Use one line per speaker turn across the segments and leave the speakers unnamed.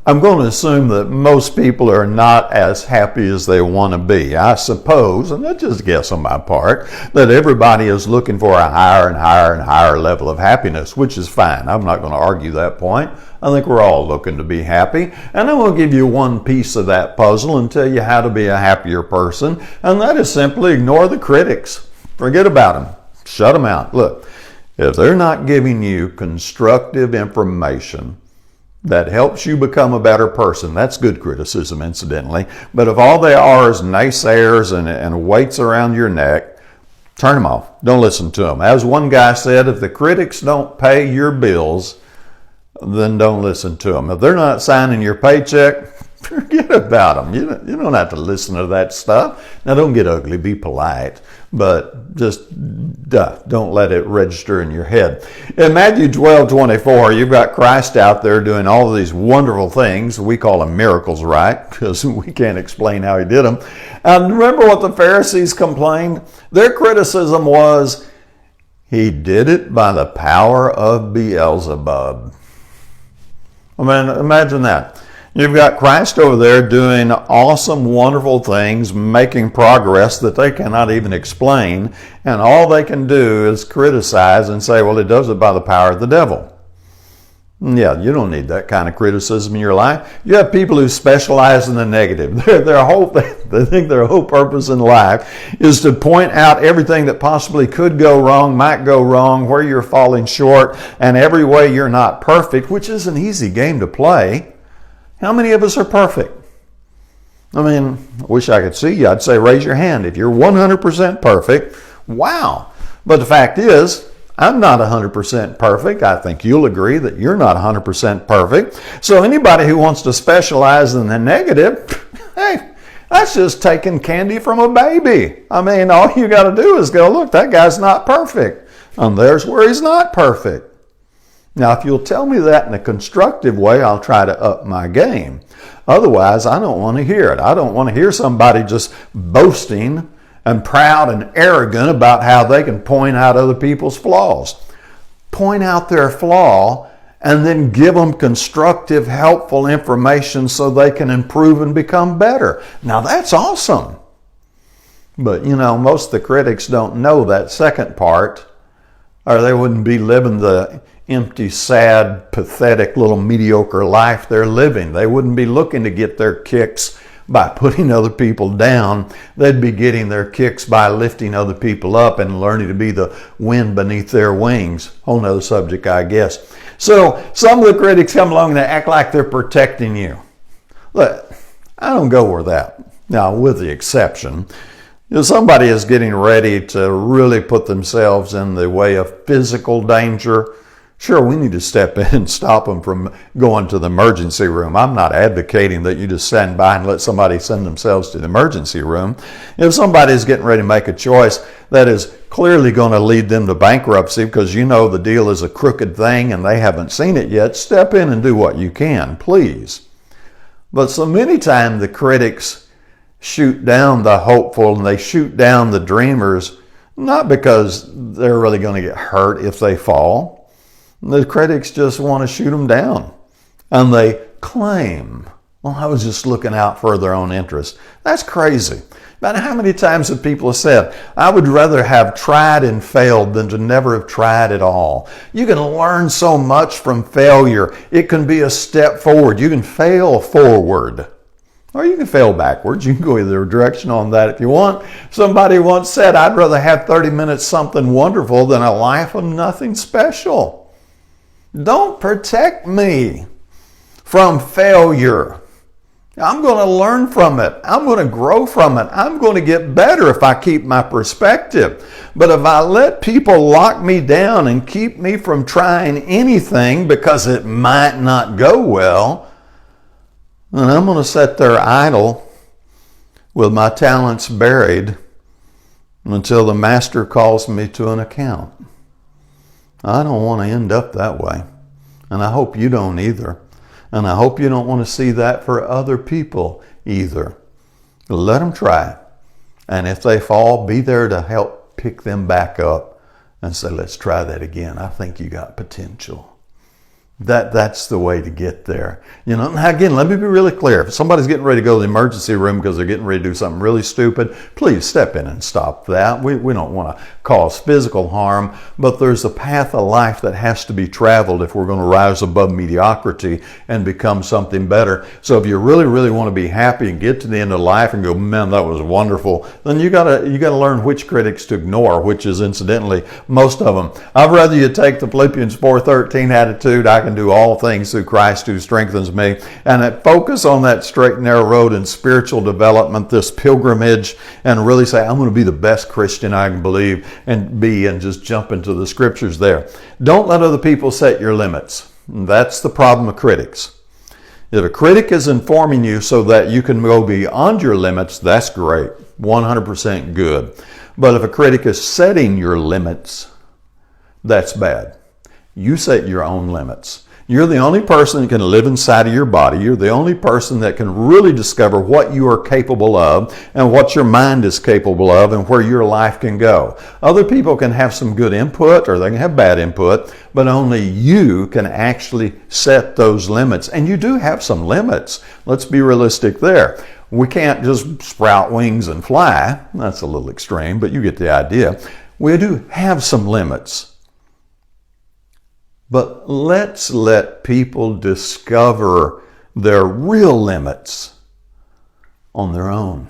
I'm going to assume that most people are not as happy as they want to be. I suppose, and that's just a guess on my part, that everybody is looking for a higher and higher and higher level of happiness, which is fine. I'm not going to argue that point. I think we're all looking to be happy. And I'm going to give you one piece of that puzzle and tell you how to be a happier person. And that is simply ignore the critics. Forget about them. Shut them out. Look, if they're not giving you constructive information that helps you become a better person, that's good criticism, incidentally. But if all they are is naysayers and weights around your neck, turn them off. Don't listen to them. As one guy said, if the critics don't pay your bills, then don't listen to them. If they're not signing your paycheck, forget about them. You don't have to listen to that stuff. Now, don't get ugly. Be polite. But just don't let it register in your head. In Matthew 12:24, you've got Christ out there doing all of these wonderful things. We call them miracles, right? Because we can't explain how he did them. And remember what the Pharisees complained? Their criticism was, he did it by the power of Beelzebub. I mean, imagine that. You've got Christ over there doing awesome, wonderful things, making progress that they cannot even explain, and all they can do is criticize and say, well, he does it by the power of the devil. Yeah, you don't need that kind of criticism in your life. You have people who specialize in the negative. They think their whole purpose in life is to point out everything that possibly could go wrong, might go wrong, where you're falling short, and every way you're not perfect, which is an easy game to play. How many of us are perfect? I mean, I wish I could see you. I'd say raise your hand if you're 100% perfect. Wow. But the fact is, I'm not 100% perfect. I think you'll agree that you're not 100% perfect. So anybody who wants to specialize in the negative, hey, that's just taking candy from a baby. I mean, all you got to do is go, look, that guy's not perfect. And there's where he's not perfect. Now, if you'll tell me that in a constructive way, I'll try to up my game. Otherwise, I don't want to hear it. I don't want to hear somebody just boasting and proud and arrogant about how they can point out other people's flaws. Point out their flaw and then give them constructive, helpful information so they can improve and become better. Now, that's awesome. But, most of the critics don't know that second part, or they wouldn't be living the empty, sad, pathetic, little mediocre life they're living. They wouldn't be looking to get their kicks by putting other people down. They'd be getting their kicks by lifting other people up and learning to be the wind beneath their wings. Whole nother subject, I guess. So some of the critics come along and they act like they're protecting you. Look, I don't go with that. Now, with the exception, somebody is getting ready to really put themselves in the way of physical danger. Sure, we need to step in and stop them from going to the emergency room. I'm not advocating that you just stand by and let somebody send themselves to the emergency room. If somebody's getting ready to make a choice that is clearly going to lead them to bankruptcy because the deal is a crooked thing and they haven't seen it yet, step in and do what you can, please. But so many times the critics shoot down the hopeful and they shoot down the dreamers, not because they're really going to get hurt if they fall. The critics just want to shoot them down. And they claim, well, I was just looking out for their own interest. That's crazy. But how many times have people said, I would rather have tried and failed than to never have tried at all. You can learn so much from failure. It can be a step forward. You can fail forward. Or you can fail backwards. You can go either direction on that if you want. Somebody once said, I'd rather have 30 minutes something wonderful than a life of nothing special. Don't protect me from failure. I'm going to learn from it. I'm going to grow from it. I'm going to get better if I keep my perspective. But if I let people lock me down and keep me from trying anything because it might not go well, then I'm going to sit there idle with my talents buried until the master calls me to an account. I don't want to end up that way. And I hope you don't either. And I hope you don't want to see that for other people either. Let them try. And if they fall, be there to help pick them back up and say, let's try that again. I think you got potential. That's the way to get there. Now again, let me be really clear. If somebody's getting ready to go to the emergency room because they're getting ready to do something really stupid, please step in and stop that. We don't want to cause physical harm, but there's a path of life that has to be traveled if we're going to rise above mediocrity and become something better. So if you really want to be happy and get to the end of life and go, man, that was wonderful, then you gotta learn which critics to ignore, which is incidentally most of them. I'd rather you take the Philippians 4:13 attitude, I can do all things through Christ who strengthens me, and focus on that straight and narrow road in spiritual development, this pilgrimage, and really say, I'm going to be the best Christian I can believe and be, and just jump into the scriptures there. Don't let other people set your limits. That's the problem of critics. If a critic is informing you so that you can go beyond your limits, that's great, 100% good. But if a critic is setting your limits, that's bad. You set your own limits. You're the only person that can live inside of your body. You're the only person that can really discover what you are capable of and what your mind is capable of and where your life can go. Other people can have some good input or they can have bad input, but only you can actually set those limits. And you do have some limits. Let's be realistic there. We can't just sprout wings and fly. That's a little extreme, but you get the idea. We do have some limits. But let's let people discover their real limits on their own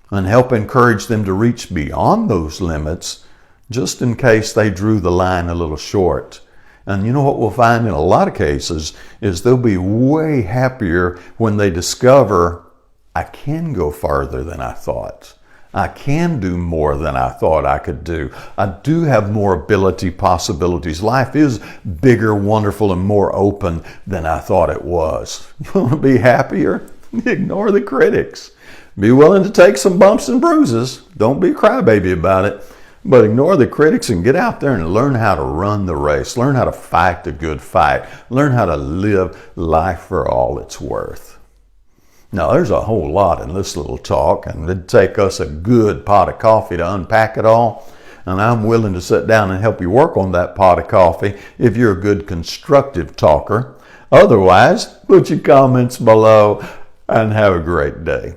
and help encourage them to reach beyond those limits just in case they drew the line a little short. And you know what we'll find in a lot of cases is they'll be way happier when they discover, I can go farther than I thought. I can do more than I thought I could do. I do have more ability, possibilities. Life is bigger, wonderful, and more open than I thought it was. You want to be happier? Ignore the critics. Be willing to take some bumps and bruises. Don't be a crybaby about it. But ignore the critics and get out there and learn how to run the race. Learn how to fight the good fight. Learn how to live life for all it's worth. Now, there's a whole lot in this little talk, and it'd take us a good pot of coffee to unpack it all. And I'm willing to sit down and help you work on that pot of coffee if you're a good constructive talker. Otherwise, put your comments below and have a great day.